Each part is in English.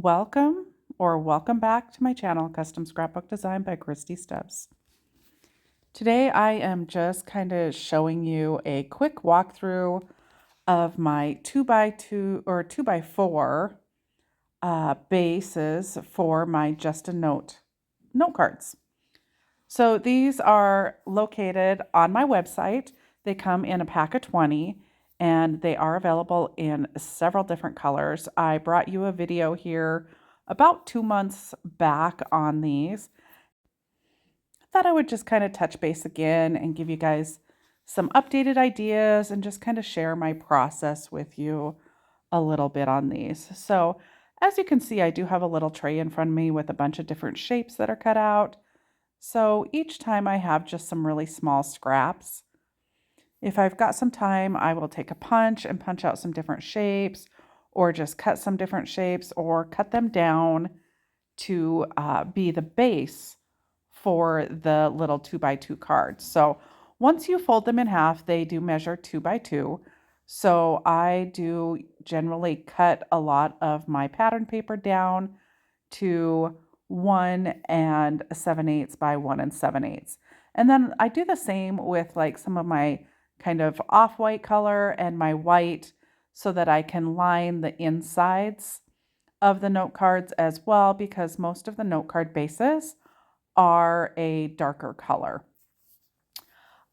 Welcome back to my channel, Custom Scrapbook Design by Christy Stubbs. Today I am just kind of showing you a quick walkthrough of my 2x2 or 2x4 bases for my Just a Note cards. So these are located on my website. They come in a pack of 20 and they are available in several different colors. I brought you a video here about 2 months back on these. I thought I would just kind of touch base again and give you guys some updated ideas and just kind of share my process with you a little bit on these. So as you can see, I do have a little tray in front of me with a bunch of different shapes that are cut out. So each time I have just some really small scraps. If I've got some time, I will take a punch and punch out some different shapes, or just cut some different shapes, or cut them down to be the base for the little 2x2 cards. So once you fold them in half, they do measure 2x2. So I do generally cut a lot of my pattern paper down to 1 7/8 by 1 7/8. And then I do the same with like some of my kind of off-white color and my white so that I can line the insides of the note cards as well, because most of the note card bases are a darker color.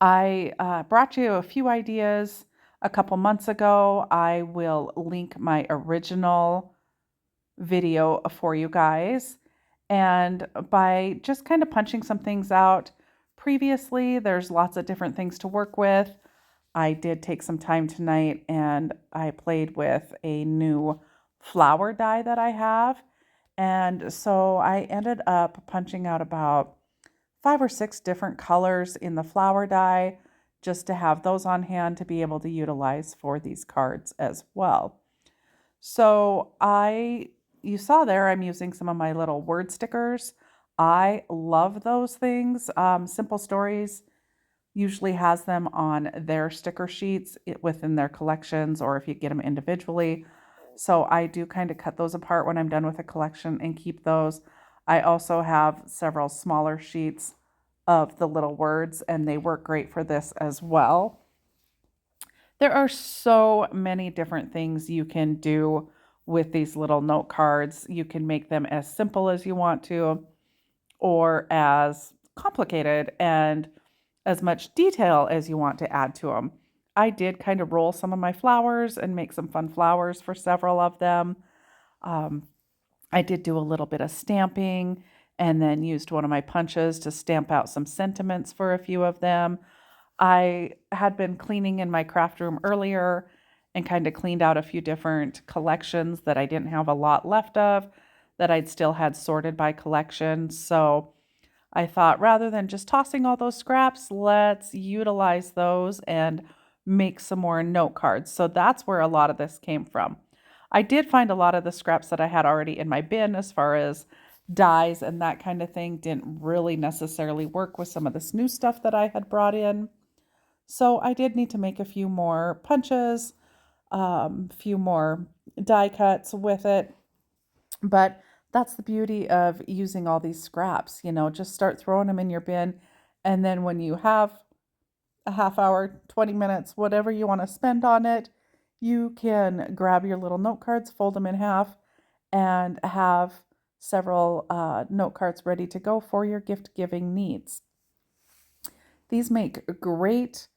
I brought you a few ideas a couple months ago. I will link my original video for you guys. And by just kind of punching some things out previously, there's lots of different things to work with. I did take some time tonight and I played with a new flower die that I have. And so I ended up punching out about 5 or 6 different colors in the flower die just to have those on hand to be able to utilize for these cards as well. So you saw there, I'm using some of my little word stickers. I love those things. Simple Stories usually has them on their sticker sheets within their collections, or if you get them individually. So I do kind of cut those apart when I'm done with a collection and keep those. I also have several smaller sheets of the little words, and they work great for this as well. There are so many different things you can do with these little note cards. You can make them as simple as you want to, or as complicated and as much detail as you want to add to them. I did kind of roll some of my flowers and make some fun flowers for several of them. I did do a little bit of stamping and then used one of my punches to stamp out some sentiments for a few of them. I had been cleaning in my craft room earlier and kind of cleaned out a few different collections that I didn't have a lot left of, that I'd still had sorted by collection. So I thought, rather than just tossing all those scraps, let's utilize those and make some more note cards. So that's where a lot of this came from. I did find a lot of the scraps that I had already in my bin as far as dies and that kind of thing didn't really necessarily work with some of this new stuff that I had brought in. So I did need to make a few more punches, a few more die cuts with it. But that's the beauty of using all these scraps, just start throwing them in your bin. And then when you have a half hour, 20 minutes, whatever you want to spend on it, you can grab your little note cards, fold them in half, and have several note cards ready to go for your gift giving needs. These make great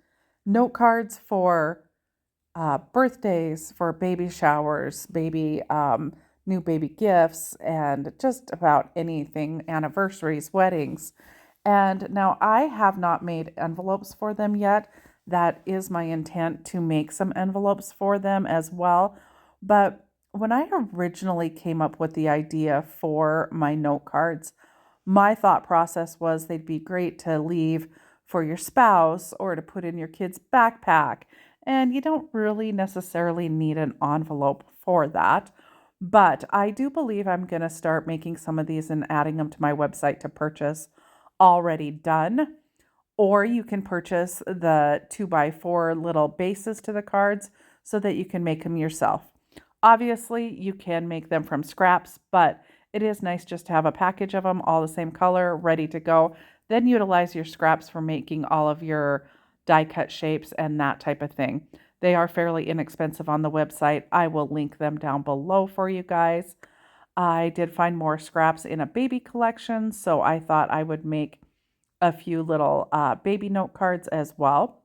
note cards for birthdays, for baby showers, new baby gifts, and just about anything, anniversaries, weddings. And now I have not made envelopes for them yet. That is my intent, to make some envelopes for them as well. But when I originally came up with the idea for my note cards, my thought process was they'd be great to leave for your spouse or to put in your kid's backpack. And you don't really necessarily need an envelope for that. But I do believe I'm going to start making some of these and adding them to my website to purchase already done. Or you can purchase the 2x4 little bases to the cards so that you can make them yourself. Obviously, you can make them from scraps, but it is nice just to have a package of them all the same color, ready to go. Then utilize your scraps for making all of your die cut shapes and that type of thing. They are fairly inexpensive on the website. I will link them down below for you guys. I did find more scraps in a baby collection, so I thought I would make a few little baby note cards as well.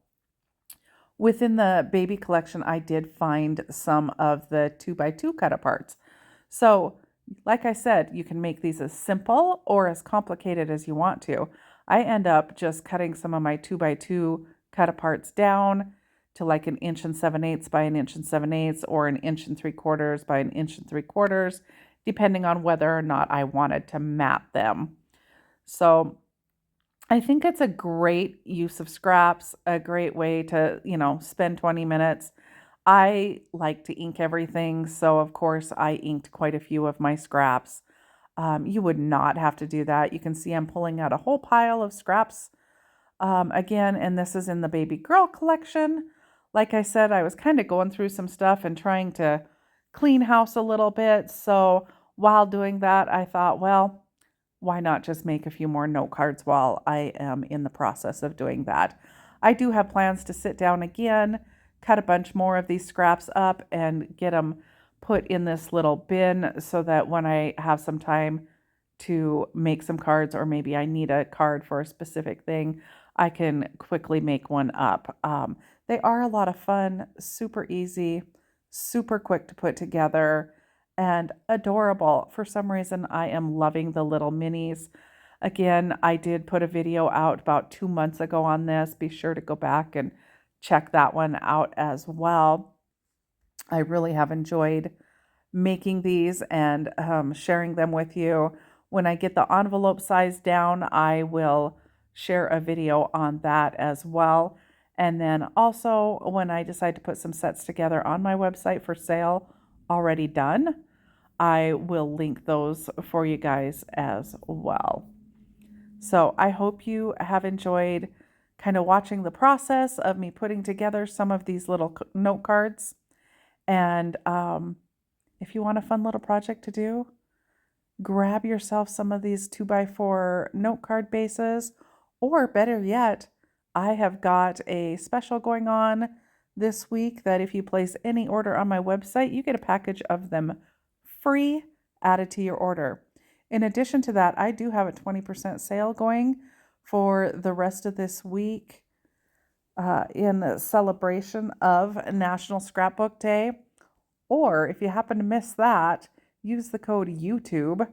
Within the baby collection, I did find some of the 2x2 cut aparts. So, like I said, you can make these as simple or as complicated as you want to. I end up just cutting some of my 2x2 cut aparts down to like 1.7 inches by 1.7 inches or 1.75 inches by 1.75 inches, depending on whether or not I wanted to mat them. So I think it's a great use of scraps, a great way to, spend 20 minutes. I like to ink everything, so of course I inked quite a few of my scraps. You would not have to do that. You can see I'm pulling out a whole pile of scraps again, and this is in the baby girl collection. Like I said, I was kind of going through some stuff and trying to clean house a little bit. So while doing that, I thought, well, why not just make a few more note cards while I am in the process of doing that? I do have plans to sit down again, cut a bunch more of these scraps up and get them put in this little bin so that when I have some time to make some cards, or maybe I need a card for a specific thing, I can quickly make one up. They are a lot of fun, super easy, super quick to put together, and adorable. For some reason, I am loving the little minis. Again, I did put a video out about 2 months ago on this. Be sure to go back and check that one out as well. I really have enjoyed making these and sharing them with you. When I get the envelope size down, I will share a video on that as well. And then also, when I decide to put some sets together on my website for sale, already done, I will link those for you guys as well. So I hope you have enjoyed kind of watching the process of me putting together some of these little note cards. And if you want a fun little project to do, grab yourself some of these 2x4 note card bases, or better yet, I have got a special going on this week that if you place any order on my website, you get a package of them free added to your order. In addition to that, I do have a 20% sale going for the rest of this week in celebration of National Scrapbook Day. Or if you happen to miss that, use the code YouTube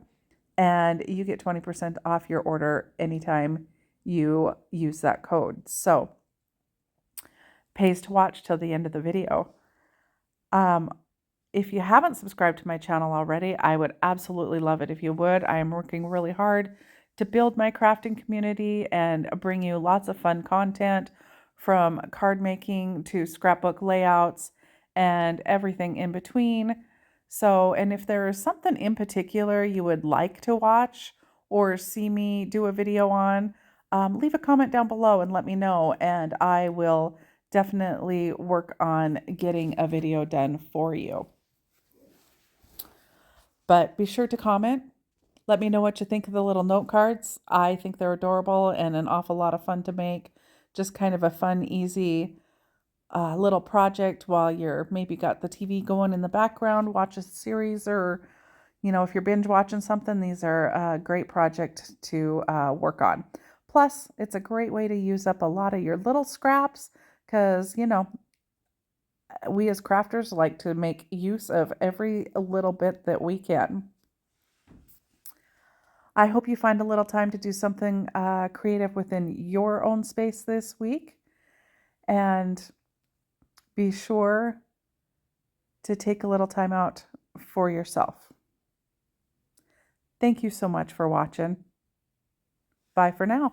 and you get 20% off your order anytime you use that code. So, pays to watch till the end of the video. If you haven't subscribed to my channel already, I would absolutely love it if you would. I am working really hard to build my crafting community and bring you lots of fun content, from card making to scrapbook layouts and everything in between. So, and if there is something in particular you would like to watch or see me do a video on, leave a comment down below and let me know, and I will definitely work on getting a video done for you. But be sure to comment. Let me know what you think of the little note cards. I think they're adorable and an awful lot of fun to make. Just kind of a fun, easy little project while you're maybe got the TV going in the background, watch a series, or, if you're binge watching something, these are a great project to work on. Plus, it's a great way to use up a lot of your little scraps because, we as crafters like to make use of every little bit that we can. I hope you find a little time to do something creative within your own space this week. And be sure to take a little time out for yourself. Thank you so much for watching. Bye for now.